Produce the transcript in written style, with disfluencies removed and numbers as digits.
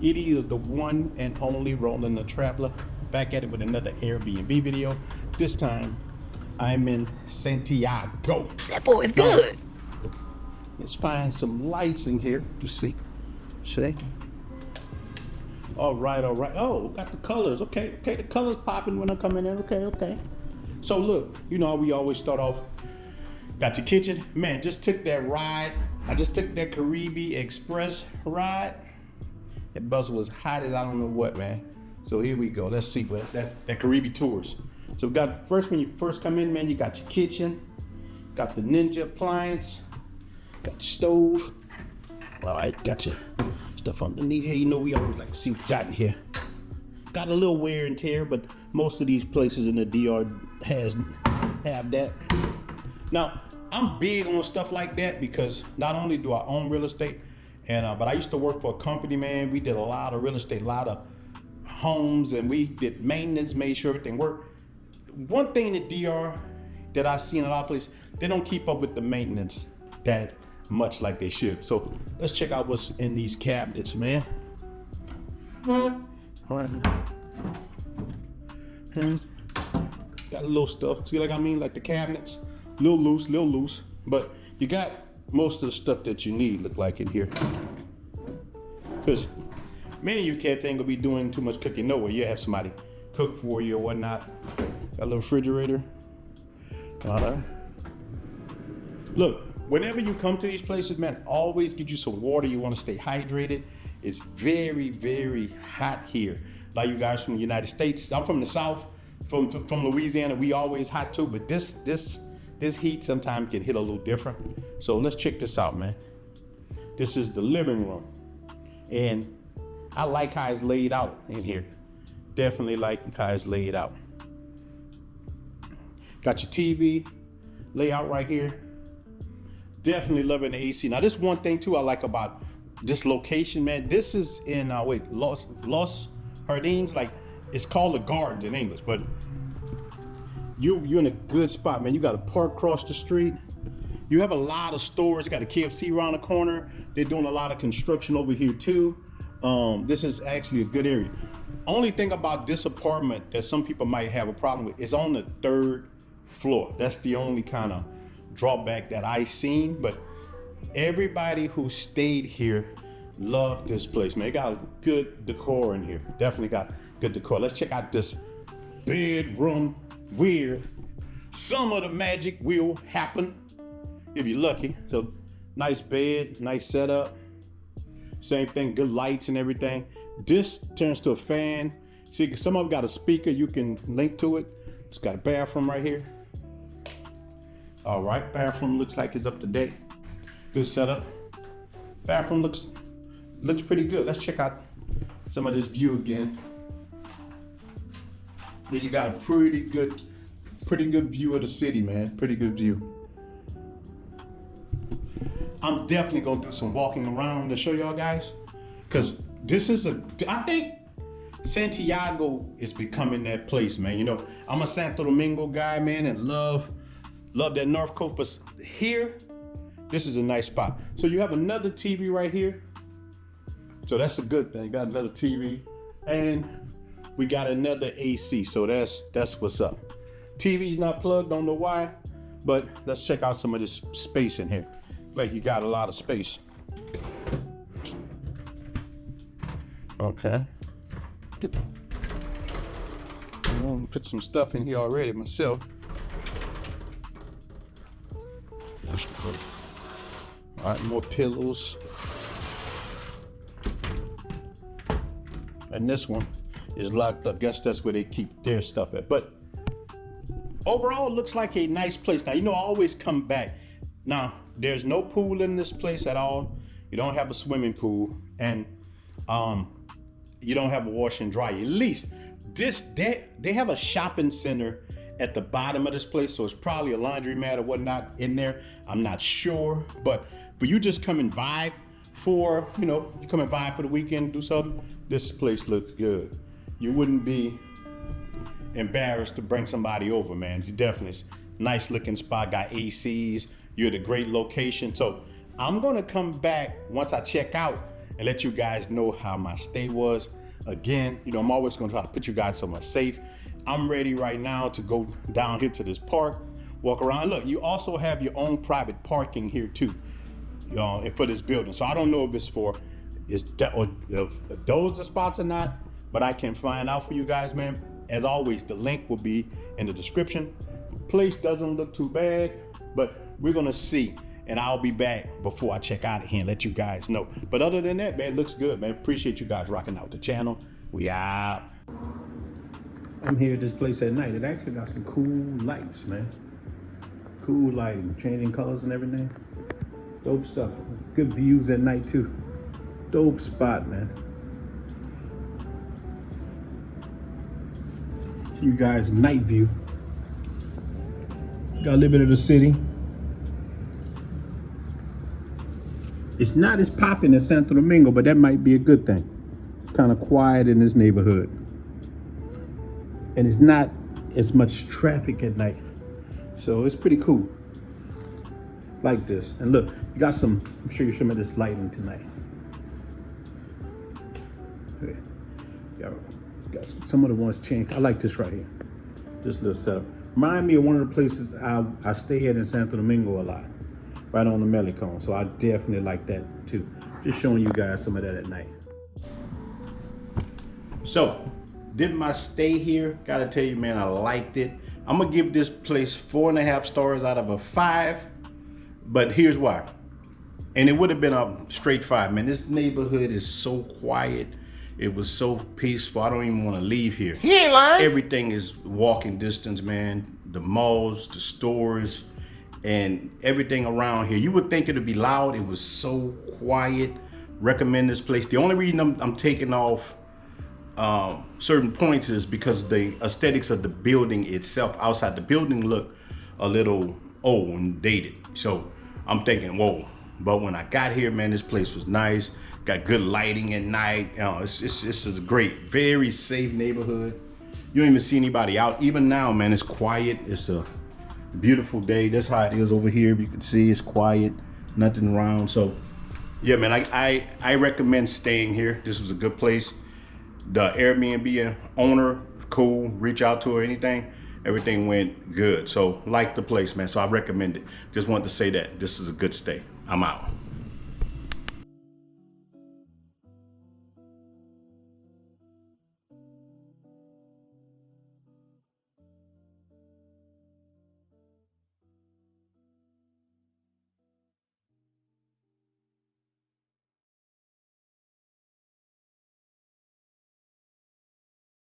It is the one and only Ronin the Traveler, back at it with another Airbnb video. This time, I'm in Santiago. That boy is good. Let's find some lights in here to see. All right. Oh, got the colors. Okay, the colors popping when I'm coming in. Okay. So look, you know how we always start off. Got your kitchen. Man, just took that ride. I just took that Caribbean Express ride. That bus was hot as I don't know what, man. So here we go. Let's see what that Caribbean tours. So we got first, when you first come in, man, you got your kitchen, got the Ninja appliance, got your stove. All right, got your stuff underneath here. You know, we always like to see what we got in here. Got a little wear and tear, but most of these places in the DR have that. Now, I'm big on stuff like that because not only do I own real estate, but I used to work for a company, man. We did a lot of real estate, a lot of homes, and we did maintenance, made sure everything worked. One thing in the DR that I see in a lot of places, they don't keep up with the maintenance that much like they should. So let's check out what's in these cabinets, man. All right. Got a little stuff. See, like I mean, like the cabinets, little loose, but you got most of the stuff that you need, look like, in here. Because many of you cats ain't gonna be doing too much cooking nowhere. You have somebody cook for you or whatnot. Got a little refrigerator. All right. Look, whenever you come to these places, man, always get you some water. You want to stay hydrated. It's very, very hot here. Like you guys from the United States. I'm from the South, from Louisiana. We always hot too, but this heat sometimes can hit a little different. So let's check this out, man. This is the living room. And I like how it's laid out in here. Definitely like how it's laid out. Got your TV layout right here. Definitely loving the AC. Now, this one thing too I like about this location, man. This is in Los Jardines. Like, it's called the Gardens in English, but you're in a good spot, man. You got a park across the street. You have a lot of stores. You got a KFC around the corner. They're doing a lot of construction over here too. This is actually a good area. Only thing about this apartment that some people might have a problem with is on the 3rd floor. That's the only kind of drawback that I seen, but everybody who stayed here loved this place, man. It got a good decor in here. Definitely got good decor. Let's check out this bedroom. Weird. Some of the magic will happen if you're lucky. So nice bed, nice setup. Same thing, good lights and everything. This turns to a fan. See, some of them got a speaker you can link to it. It's got a bathroom right here. All right, bathroom looks like it's up to date. Good setup. Bathroom looks pretty good. Let's check out some of this view again. Then you got a pretty good view of the city, man. Pretty good view. I'm definitely gonna do some walking around to show y'all guys, because this is I think Santiago is becoming that place, man. You know, I'm a Santo Domingo guy, man, and love that North Coast, but here, this is a nice spot. So you have another TV right here. So that's a good thing. Got another TV, and we got another AC. So that's what's up. TV's not plugged, don't know why, but let's check out some of this space in here. Like, you got a lot of space. Okay. I'm gonna put some stuff in here already myself. All right, more pillows. And this one is locked up. Guess that's where they keep their stuff at. But overall, it looks like a nice place. Now, you know, I always come back. Now, there's no pool in this place at all. You don't have a swimming pool, and you don't have a wash and dry. At least they have a shopping center at the bottom of this place, so it's probably a laundromat or whatnot in there. I'm not sure, but you just come and vibe for, you know, you come and vibe for the weekend, do something. This place looks good. You wouldn't be embarrassed to bring somebody over, man. You definitely, nice looking spot, got ACs. You're at a great location. So I'm gonna come back once I check out and let you guys know how my stay was. Again, you know, I'm always gonna try to put you guys somewhere safe. I'm ready right now to go down here to this park, walk around. Look, you also have your own private parking here too, you know, for this building. So I don't know if it's for, if those the spots or not, but I can find out for you guys, man. As always, the link will be in the description. The place doesn't look too bad, but we're gonna see. And I'll be back before I check out of here and let you guys know. But other than that, man, it looks good, man. Appreciate you guys rocking out the channel. We out. I'm here at this place at night. It actually got some cool lights, man. Cool lighting, changing colors and everything. Dope stuff. Good views at night too. Dope spot, man. You guys, night view. Got a little bit of the city. It's not as popping as Santo Domingo, but that might be a good thing. It's kind of quiet in this neighborhood. And it's not as much traffic at night. So it's pretty cool. Like this. And look, you got some, I'm sure you some of this lighting tonight. Okay. Got some of the ones changed. I like this right here. This little setup. Remind me of one of the places I stay at in Santo Domingo a lot. Right on the Melicon. So I definitely like that too. Just showing you guys some of that at night. So, did my stay here. Gotta tell you, man, I liked it. I'm gonna give this place 4.5 stars out of a 5. But here's why. And it would have been a straight 5, man. This neighborhood is so quiet. It was so peaceful. I don't even want to leave here. He ain't lying. Everything is walking distance, man. The malls, the stores, and everything around here. You would think it'd be loud. It was so quiet. Recommend this place. The only reason I'm taking off certain points is because the aesthetics of the building itself. Outside the building look a little old and dated. So I'm thinking, whoa. But when I got here, man, this place was nice. Got good lighting at night. This is a great, very safe neighborhood. You don't even see anybody out. Even now, man, it's quiet. It's a beautiful day. That's how it is over here. You can see it's quiet, nothing around. So yeah, man, I recommend staying here. This was a good place. The Airbnb owner, cool. Reach out to her, anything. Everything went good. So like the place, man. So I recommend it. Just wanted to say that this is a good stay. I'm out.